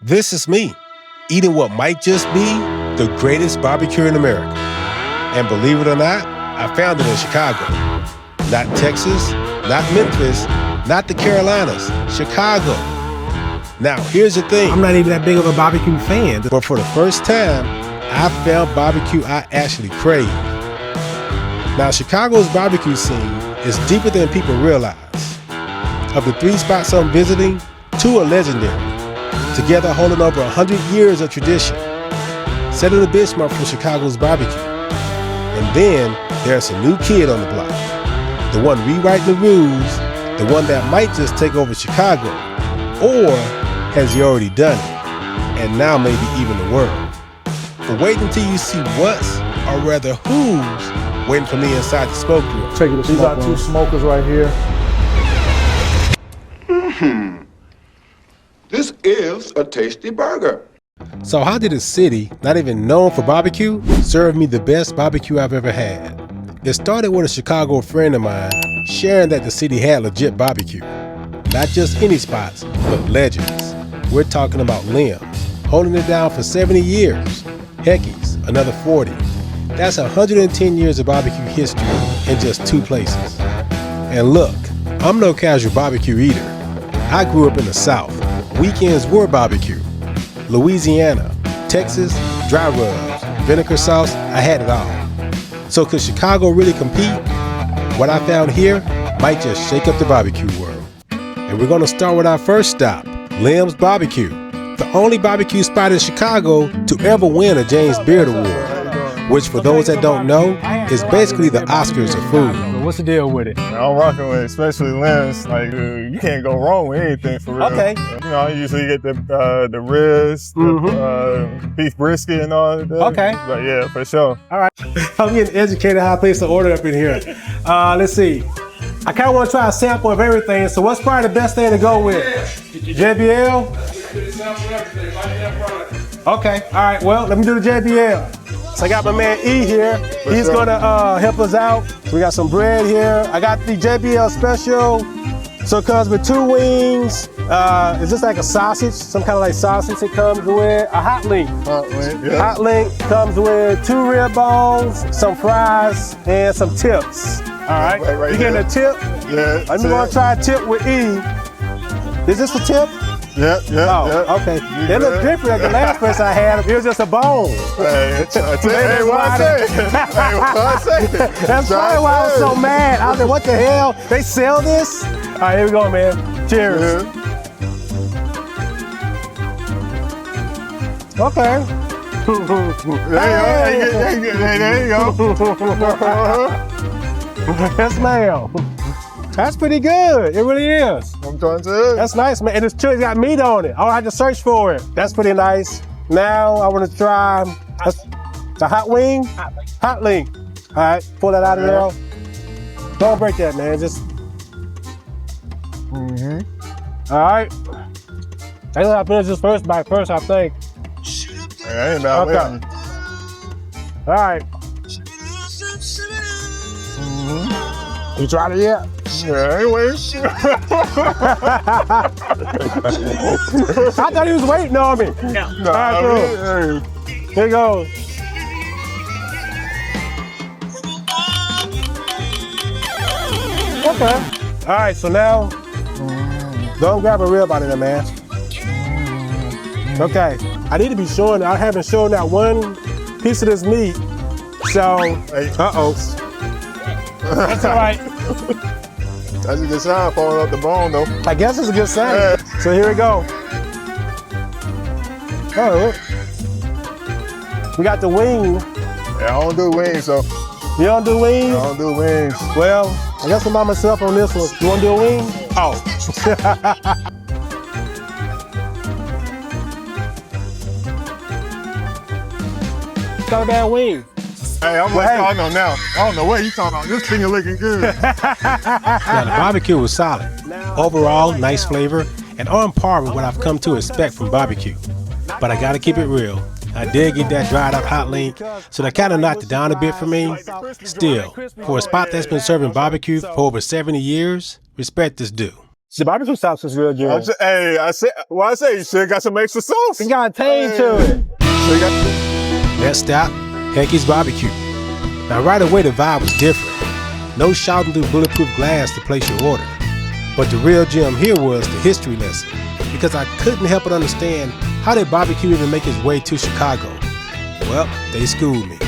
This is me, eating what might just be the greatest barbecue in America. And believe it or not, I found it in Chicago. Not Texas, not Memphis, not the Carolinas, Chicago. Now, here's the thing. I'm not even that big of a barbecue fan. But for the first time, I found barbecue I actually crave. Now, Chicago's barbecue scene is deeper than people realize. Of the 3 spots I'm visiting, 2 are legendary, together holding over 100 years of tradition, setting the benchmark for Chicago's barbecue. And then there's a new kid on the block, the one rewriting the rules, the one that might just take over Chicago, or has he already done it, and now maybe even the world. But wait until you see what's, or rather who's, waiting for me inside the smoke room. These are 2 smokers right here. This is a tasty burger. So how did a city, not even known for barbecue, serve me the best barbecue I've ever had? It started with a Chicago friend of mine sharing that the city had legit barbecue. Not just any spots, but legends. We're talking about Limbs, holding it down for 70 years. Hecky's, another 40. That's 110 years of barbecue history in just 2 places. And look, I'm no casual barbecue eater. I grew up in the South. Weekends were barbecue. Louisiana, Texas, dry rubs, vinegar sauce, I had it all. So could Chicago really compete? What I found here might just shake up the barbecue world. And we're gonna start with our first stop, Limbs Barbecue, the only barbecue spot in Chicago to ever win a James Beard Award, which for those that don't know, is basically the Oscars of food. What's the deal with it? I'm rocking with especially Limbs. Like, you can't go wrong with anything for real. Okay. You know, I usually get the ribs, the beef brisket and all that. Okay. But yeah, for sure. All right. I'm getting educated how I place the order up in here. Let's see. I kind of want to try a sample of everything. So what's probably the best thing to go with? JBL? Okay. All right. Well, let me do the JBL. So I got my man E here. He's gonna help us out. We got some bread here. I got the JBL special. So it comes with 2 wings. Is this like a sausage? Some kind of like sausage it comes with. A hot link. Yeah. Hot link comes with 2 rib bones, some fries, and some tips. All right. Right You getting a tip? Yeah. I'm gonna try a tip with E. Is this a tip? Yeah. Oh, okay. It looked different than the last place I had. It was just a bone. Hey, what I say. That's probably why I was so mad. I was like, what the hell? They sell this? All right, here we go, man. Cheers. Yeah. Okay. There you go. Yes, ma'am. That's pretty good. It really is. I'm trying to. That's nice, man. And it's got meat on it. I don't have to search for it. That's pretty nice. Now I want to try the hot wing. Hot link. All right, pull that out of there. Don't break that, man. Just. All right. I gotta finish this first bite first, I think. I ain't about Okay. All right. You tried it yet? Yeah, anyway. I thought he was waiting on me. No, All right, cool. Here goes. Okay. All right, so now, don't grab a rib out of there, man. Okay. I need to be showing, I haven't shown that one piece of this meat. So, uh-oh. That's all right. That's a good sign, falling off the bone though. I guess it's a good sign. So here we go. Oh, we got the wing. Yeah, I don't do wings, so. You don't do wings? I don't do wings. Well, I guess I'm by myself on this one. You want to do a wing? Oh. It's not a bad wing. Hey, I know now. I don't know what you talking about. This thing is looking good. Now, the barbecue was solid. Overall, nice flavor, and on par with what I've come to expect from barbecue. But I gotta keep it real. I did get that dried up hot link, so that kind of knocked it down a bit for me. Still, for a spot that's been serving barbecue for over 70 years, respect is due. The barbecue sauce is real good. Hey, I say you should got some extra sauce. It got a tang to it. So you got Next stop, Hecky's BBQ. Now right away the vibe was different. No shouting through bulletproof glass to place your order. But the real gem here was the history lesson, because I couldn't help but understand how did barbecue even make its way to Chicago. Well, they schooled me.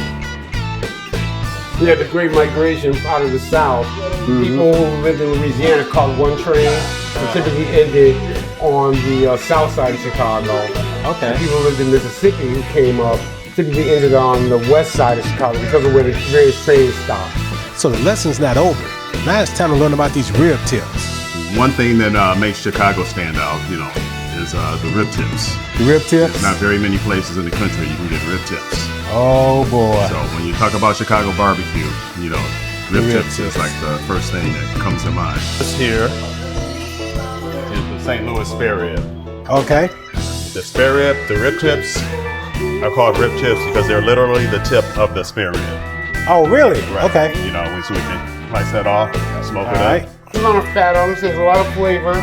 We had the Great Migration out of the South. People who lived in Louisiana called one train. It typically ended on the south side of Chicago. Okay. And people who lived in Mississippi who came up typically ended on the west side of Chicago because of where the various trains stopped. So the lesson's not over. Now it's time to learn about these rib tips. One thing that makes Chicago stand out, is the rib tips. The rib tips? Not very many places in the country you can get rib tips. Oh boy. So when you talk about Chicago barbecue, rib tips is like the first thing that comes to mind. This here is the St. Louis spare rib. Okay. The spare rib, the rib tips are called rib tips because they're literally the tip of the spare rib. Oh, really? Right. Okay. So we can slice that off, smoke it up. There's a lot of fat on this, there's a lot of flavor.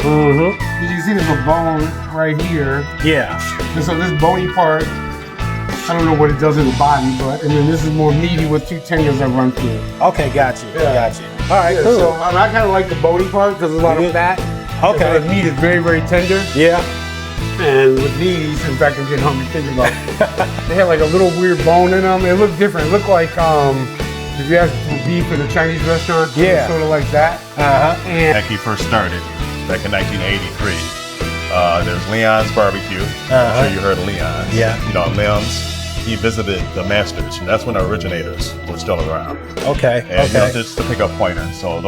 Mm-hmm. As you can see, there's a bone right here. Yeah. And so this bony part, I don't know what it does in the body, and then this is more meaty with two tendons that run through it. Okay, got you. Yeah. Got you. All right, Yeah, cool. so I kind of like the bony part because there's a lot of fat. Okay. The meat is very, very tender. Yeah. And with these, in fact, I'm getting hungry thinking about it. They had like a little weird bone in them. It looked different. It looked like if you ask for beef in a Chinese restaurant, Yeah. sort of like that. Uh-huh. And Hecky first started back in 1983. There's Leon's Barbecue. I'm sure you heard of Leon's. Yeah. Leon's, he visited the masters. And that's when the originators were still around. Okay. And Okay. just to pick up pointers. So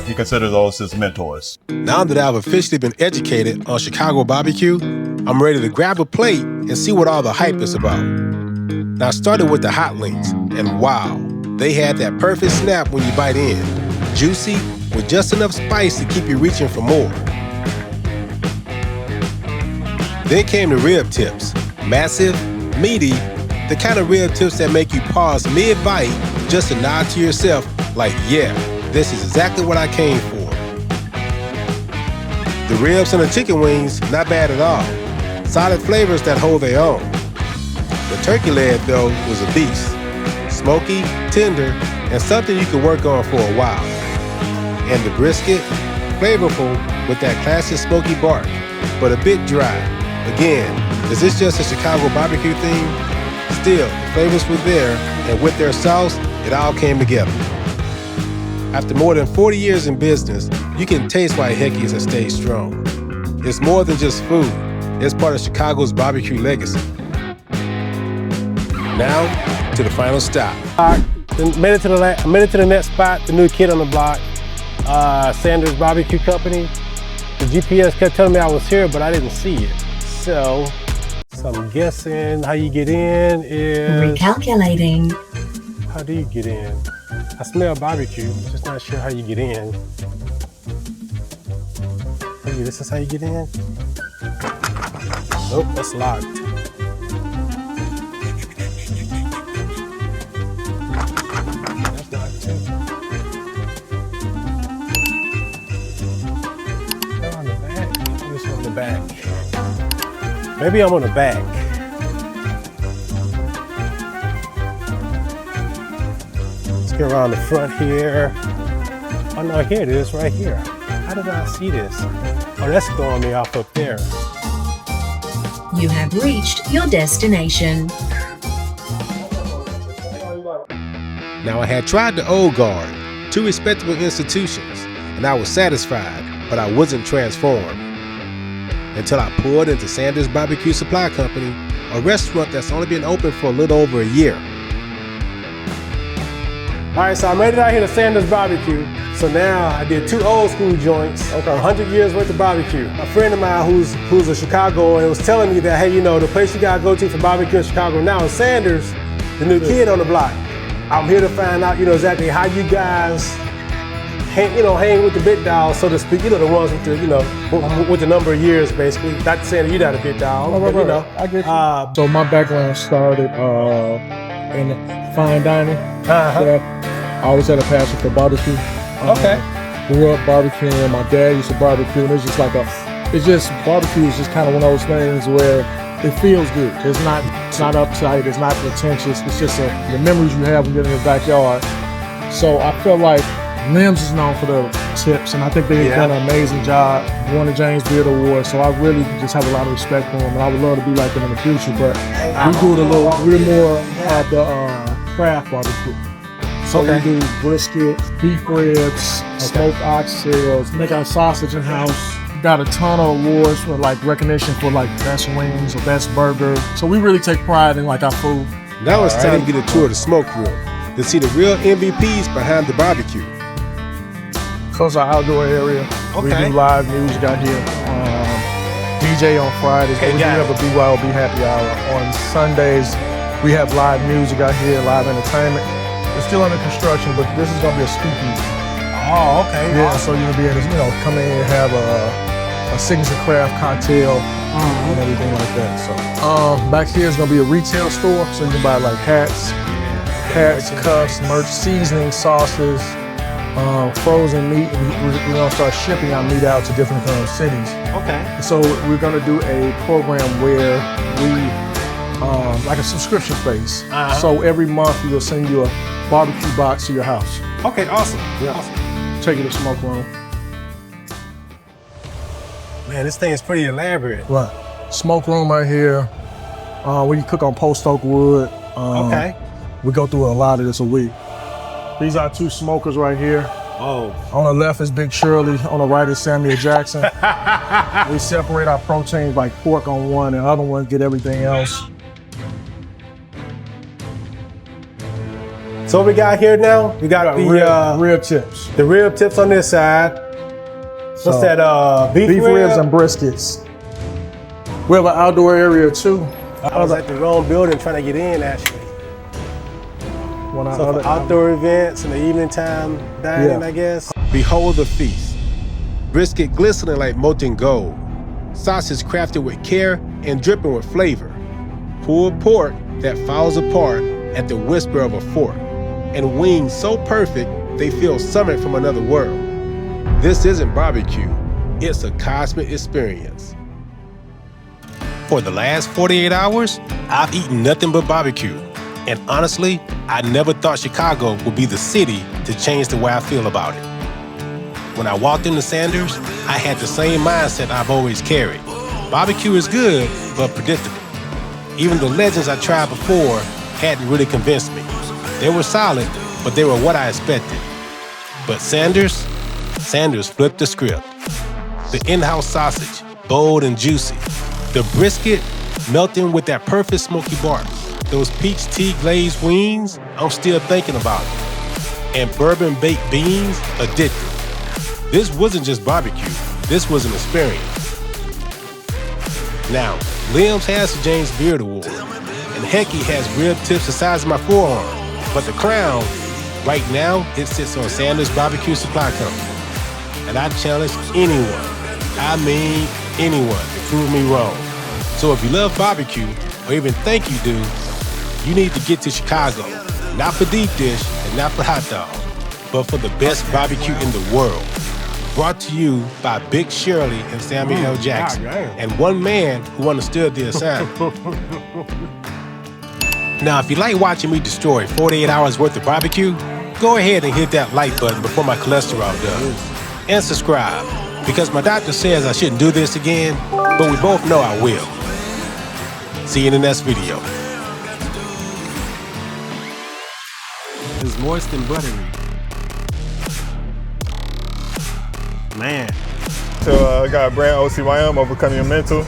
he considered those his mentors. Now that I've officially been educated on Chicago barbecue, I'm ready to grab a plate and see what all the hype is about. Now I started with the hot links, and wow, they had that perfect snap when you bite in. Juicy, with just enough spice to keep you reaching for more. Then came the rib tips. Massive, meaty, the kind of rib tips that make you pause mid-bite just to nod to yourself like, yeah, this is exactly what I came for. The ribs and the chicken wings, not bad at all. Solid flavors that hold their own. The turkey leg, though, was a beast. Smoky, tender, and something you could work on for a while. And the brisket, flavorful with that classic smoky bark, but a bit dry. Again, is this just a Chicago barbecue thing? Still, the flavors were there, and with their sauce, it all came together. After more than 40 years in business, you can taste why Hecky's has stayed strong. It's more than just food. It's part of Chicago's barbecue legacy. Now, to the final stop. Made it to the next spot, the new kid on the block, Sanders Barbecue Company. The GPS kept telling me I was here, but I didn't see it. So I'm guessing how you get in is... Recalculating. How do you get in? I smell barbecue, just not sure how you get in. Maybe this is how you get in? Nope, that's locked. That's locked too. They're on the back. Maybe it's on the back. Maybe I'm on the back. Let's go around the front here. Oh no, here it is, right here. How did I see this? Oh, that's throwing me off up there. You have reached your destination. Now I had tried the Old Guard, two respectable institutions, and I was satisfied, but I wasn't transformed. Until I pulled into Sanders BBQ Supply Company, a restaurant that's only been open for a little over a year. All right, so I made it out here to Sanders Barbecue. So now I did two old school joints, 100 years worth of barbecue. A friend of mine who's a Chicagoan was telling me that, hey, the place you gotta go to for barbecue in Chicago now is Sanders, the new kid on the block. I'm here to find out, exactly how you guys hang with the big dogs, so to speak. The ones with the, with the number of years, basically. Not saying that you're not a big dog, but I get you. So my background started in fine dining. I always had a passion for barbecue. Okay. grew up barbecuing. My dad used to barbecue, and it's just like barbecue is just kind of one of those things where it feels good. It's not uptight, it's not pretentious. It's just the memories you have when you're in the backyard. So I feel like Limbs is known for the tips, and I think they've done an amazing job. Won the James Beard Award, so I really just have a lot of respect for them, and I would love to be like them in the future. But we do it we're more of the craft barbecue. So we do brisket, beef ribs, smoked oxtails, make our sausage in-house. Got a ton of awards for like recognition for like best wings or best burger. So we really take pride in like our food. Now it's time to get a tour of the smoke room to see the real MVPs behind the barbecue. Close our outdoor area. We do live music out here. DJ on Fridays. We do have a BYOB happy hour. On Sundays, we have live music out here, live entertainment. It's still under construction, but this is gonna be a speakeasy. Oh, okay. Yeah, so you'll be able to, come in and have a signature craft cocktail and everything like that. So back here is gonna be a retail store, so you can buy like hats, cuffs, merch, seasoning, sauces, frozen meat. We're gonna start shipping our meat out to different cities. Okay. So we're gonna do a program where we, like a subscription space. So every month we will send you a barbecue box to your house. Okay, awesome. Yeah. Awesome. Take you to the smoke room. Man, this thing is pretty elaborate. Right. Smoke room right here. Where you cook on post oak wood. Okay. We go through a lot of this a week. These are two smokers right here. Oh. On the left is Big Shirley. On the right is Samuel Jackson. We separate our proteins like pork on one, and the other one get everything else. So what we got here now? We got the rib tips. The rib tips on this side. What's that? Beef ribs and briskets. We have an outdoor area too. I was at the wrong building trying to get in actually. So for outdoor events in the evening time dining, I guess. Behold the feast. Brisket glistening like molten gold. Sausage crafted with care and dripping with flavor. Pulled pork that falls apart at the whisper of a fork. And wings so perfect they feel summoned from another world. This isn't barbecue, it's a cosmic experience. For the last 48 hours, I've eaten nothing but barbecue. And honestly, I never thought Chicago would be the city to change the way I feel about it. When I walked into Sanders, I had the same mindset I've always carried. Barbecue is good, but predictable. Even the legends I tried before hadn't really convinced me. They were solid, but they were what I expected. But Sanders flipped the script. The in-house sausage, bold and juicy. The brisket melting with that perfect smoky bark. Those peach tea glazed wings, I'm still thinking about it. And bourbon baked beans, addictive. This wasn't just barbecue, this was an experience. Now, Limbs has the James Beard Award, and Hecky has rib tips the size of my forearm. But the crown, right now, it sits on Sanders BBQ Supply Co. And I challenge anyone, I mean anyone, to prove me wrong. So if you love barbecue, or even think you do, you need to get to Chicago. Not for deep dish and not for hot dogs, but for the best barbecue in the world. Brought to you by Big Shirley and Samuel L. Jackson, and one man who understood the assignment. Now, if you like watching me destroy 48 hours worth of barbecue, go ahead and hit that like button before my cholesterol does. And subscribe, because my doctor says I shouldn't do this again, but we both know I will. See you in the next video. It's moist and buttery. Man. So I got a brand OCYM, Overcoming Your Mental.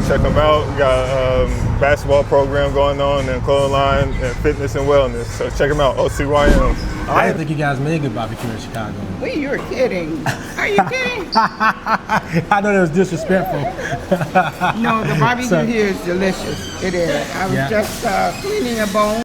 Check them out. We got a basketball program going on, and clothing line, and fitness and wellness. So check them out, OCYM. I didn't think you guys made good barbecue in Chicago. Well, you're kidding. Are you kidding? I know that was disrespectful. No, the barbecue here is delicious. It is. I was just cleaning a bone.